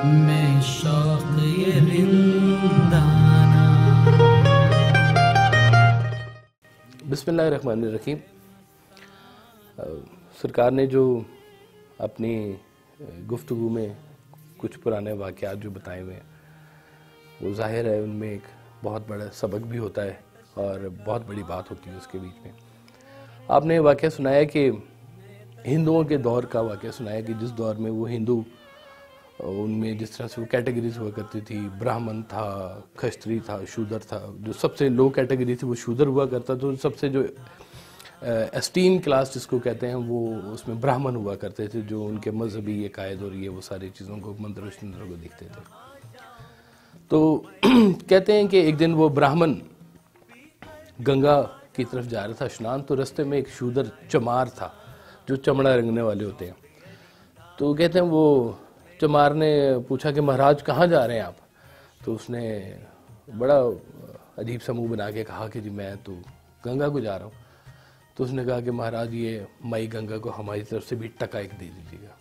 मैं शौक ये रिंदाना। बिस्मिल्लाहिर्रहमानिर्रहीम। सरकार ने जो अपनी गुफ्तगू में कुछ पुराने वाक़यात जो बताए हुए हैं, वो ज़ाहिर है उनमें एक बहुत बड़ा सबक भी होता है और बहुत बड़ी बात होती है उसके बीच में। आपने वाक़या सुनाया कि हिंदुओं के दौर का वाक़या सुनाया कि जिस दौर में वो हिंदू, उनमें जिस तरह से वो कैटेगरीज हुआ करती थी, ब्राह्मण था, क्षत्रिय था, शूद्र था। जो सबसे लो कैटेगरी थी वो शूद्र हुआ करता, तो सबसे जो एस्टीम क्लास जिसको कहते हैं वो उसमें ब्राह्मण हुआ करते थे, जो उनके मजहबी ये कायद और ये वो सारी चीज़ों को मंत्र शंत्रों को दिखते थे। तो कहते हैं कि एक दिन वो ब्राह्मण गंगा की तरफ जा रहा था स्नान, तो रास्ते में एक शूद्र चमार था जो चमड़ा रंगने वाले होते हैं। तो कहते हैं वो चमार ने पूछा कि महाराज कहाँ जा रहे हैं आप? तो उसने बड़ा अजीब सा मुंह बना के कहा कि जी मैं तो गंगा को जा रहा हूँ। तो उसने कहा कि महाराज ये माई गंगा को हमारी तरफ से भी टका एक दे दीजिएगा।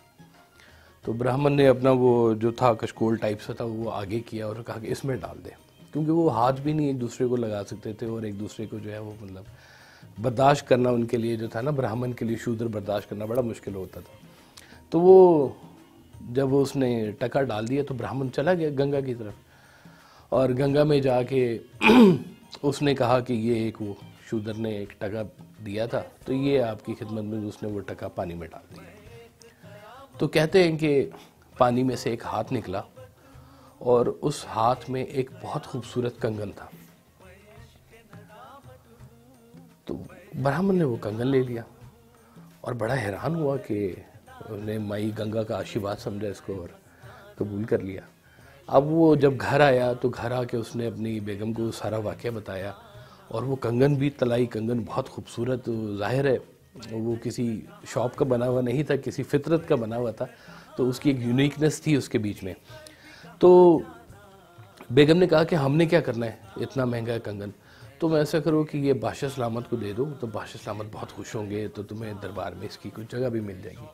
तो ब्राह्मण ने अपना वो जो था कशकोल टाइप सा था वो आगे किया और कहा कि इसमें डाल दे, क्योंकि वो हाथ भी नहीं एक दूसरे को लगा सकते थे और एक दूसरे को जो है वो मतलब बर्दाश्त करना उनके लिए जो था ना, ब्राह्मण के लिए शूद्र बर्दाश्त करना बड़ा मुश्किल होता था। तो वो जब उसने टका डाल दिया तो ब्राह्मण चला गया गंगा की तरफ और गंगा में जाके उसने कहा कि ये एक वो शूद्र ने एक टका दिया था, तो ये आपकी खिदमत में, उसने वो टका पानी में डाल दिया। तो कहते हैं कि पानी में से एक हाथ निकला और उस हाथ में एक बहुत खूबसूरत कंगन था। तो ब्राह्मण ने वो कंगन ले लिया और बड़ा हैरान हुआ कि उन्हें माई गंगा का आशीर्वाद समझा इसको और कबूल कर लिया। अब वो जब घर आया तो घर आके उसने अपनी बेगम को सारा वाक़या बताया और वो कंगन भी तलाई कंगन बहुत खूबसूरत, ज़ाहिर है वो किसी शॉप का बना हुआ नहीं था, किसी फितरत का बना हुआ था, तो उसकी एक यूनिकनेस थी उसके बीच में। तो बेगम ने कहा कि हमने क्या करना है इतना महंगा कंगन, तुम ऐसा करो कि ये बादशाह सलामत को दे दो, तो बादशाह सलामत बहुत खुश होंगे, तो तुम्हें दरबार में इसकी कुछ जगह भी मिल जाएगी।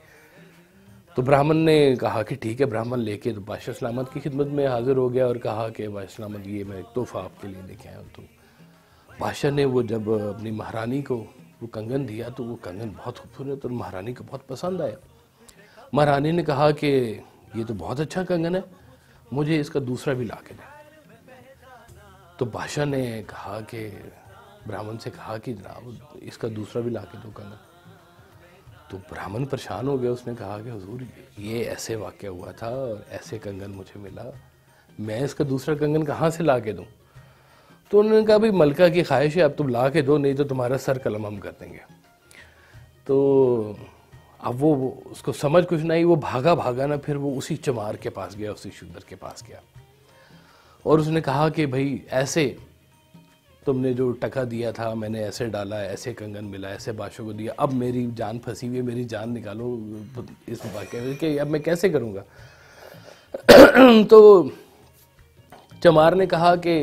तो ब्राह्मण ने कहा कि ठीक है। ब्राह्मण लेके तो बादशाह सलामत की खिदमत में हाजिर हो गया और कहा कि बादशाह सलामत ये मैं एक तोहफा आपके लिए लेके आया हूँ। तो बादशाह ने वो जब अपनी महारानी को वो कंगन दिया तो वो कंगन बहुत खूबसूरत और महारानी को बहुत पसंद आया। महारानी ने कहा कि ये तो बहुत अच्छा कंगन है, मुझे इसका दूसरा भी ला के दे। तो बादशाह ने कहा कि ब्राह्मण से कहा कि जनाब इसका दूसरा भी ला के दो कंगन। तो ब्राह्मण परेशान हो गया, उसने कहा कि हुजूर ये ऐसे वाक़या हुआ था और ऐसे कंगन मुझे मिला, मैं इसका दूसरा कंगन कहाँ से ला के दूँ? तो उन्होंने कहा भाई मलका की ख्वाहिश है, अब तुम ला के दो, नहीं तो तुम्हारा सर कलम हम कर देंगे। तो अब वो उसको समझ कुछ नहीं, वो भागा भागा ना, फिर वो उसी चमार के पास गया, उसी शूद्र के पास गया और उसने कहा कि भाई ऐसे तुमने जो टका दिया था मैंने ऐसे डाला, ऐसे कंगन मिला, ऐसे बादशाह को दिया, अब मेरी जान फंसी हुई है, मेरी जान निकालो इस वाक़े में कि अब मैं कैसे करूँगा। तो चमार ने कहा कि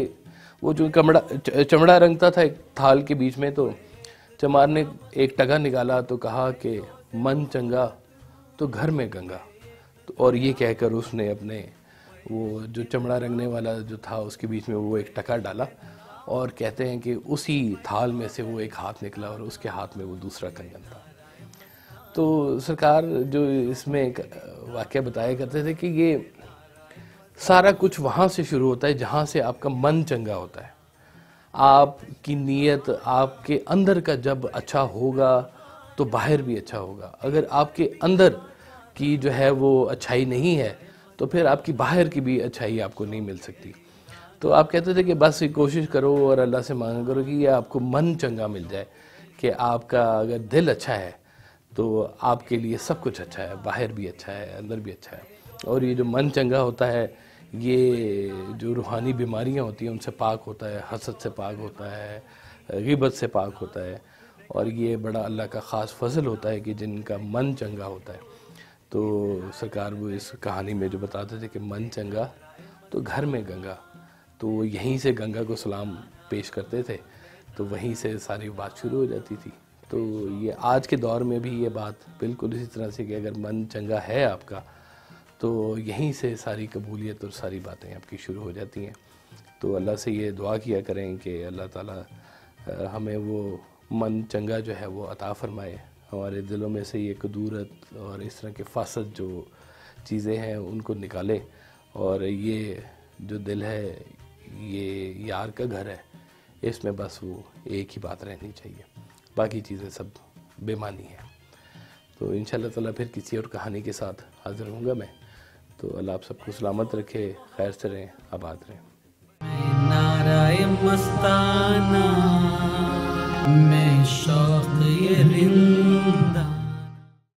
वो जो चमड़ा रंगता था एक थाल के बीच में, तो चमार ने एक टका निकाला तो कहा कि मन चंगा तो घर में गंगा। तो और ये कहकर उसने अपने वो जो चमड़ा रंगने वाला जो था उसके बीच में वो एक टका डाला और कहते हैं कि उसी थाल में से वो एक हाथ निकला और उसके हाथ में वो दूसरा कंगन था। तो सरकार जो इसमें एक वाक़या बताया करते थे कि ये सारा कुछ वहाँ से शुरू होता है जहाँ से आपका मन चंगा होता है। आपकी नीयत आपके अंदर का जब अच्छा होगा तो बाहर भी अच्छा होगा। अगर आपके अंदर की जो है वो अच्छाई नहीं है तो फिर आपकी बाहर की भी अच्छाई आपको नहीं मिल सकती। तो आप कहते थे कि बस कोशिश करो और अल्लाह से मांगा करो कि ये आपको मन चंगा मिल जाए, कि आपका अगर दिल अच्छा है तो आपके लिए सब कुछ अच्छा है, बाहर भी अच्छा है, अंदर भी अच्छा है। और ये जो मन चंगा होता है ये जो रूहानी बीमारियां होती हैं उनसे पाक होता है, हसद से पाक होता है, गिबत से पाक होता है। और ये बड़ा अल्लाह का ख़ास फजल होता है कि जिनका मन चंगा होता है। तो सरकार वो इस कहानी में जो बताते थे कि मन चंगा तो घर में गंगा, तो यहीं से गंगा को सलाम पेश करते थे, तो वहीं से सारी बात शुरू हो जाती थी। तो ये आज के दौर में भी ये बात बिल्कुल इसी तरह से कि अगर मन चंगा है आपका तो यहीं से सारी कबूलियत और सारी बातें आपकी शुरू हो जाती हैं। तो अल्लाह से ये दुआ किया करें कि अल्लाह ताला हमें वो मन चंगा जो है वो अता फ़रमाए, हमारे दिलों में से ये कदूरत और इस तरह के फासद जो चीज़ें हैं उनको निकाले, और ये जो दिल है ये यार का घर है, इसमें बस वो एक ही बात रहनी चाहिए, बाकी चीज़ें सब बेमानी है। तो इंशाअल्लाह ताला फिर किसी और कहानी के साथ हाज़िर होऊंगा मैं। तो अल्लाह आप सबको सलामत रखे, खैर से रहें, आबाद रहें। नाराए मस्ताना मैं शौक़ ये रिंदा।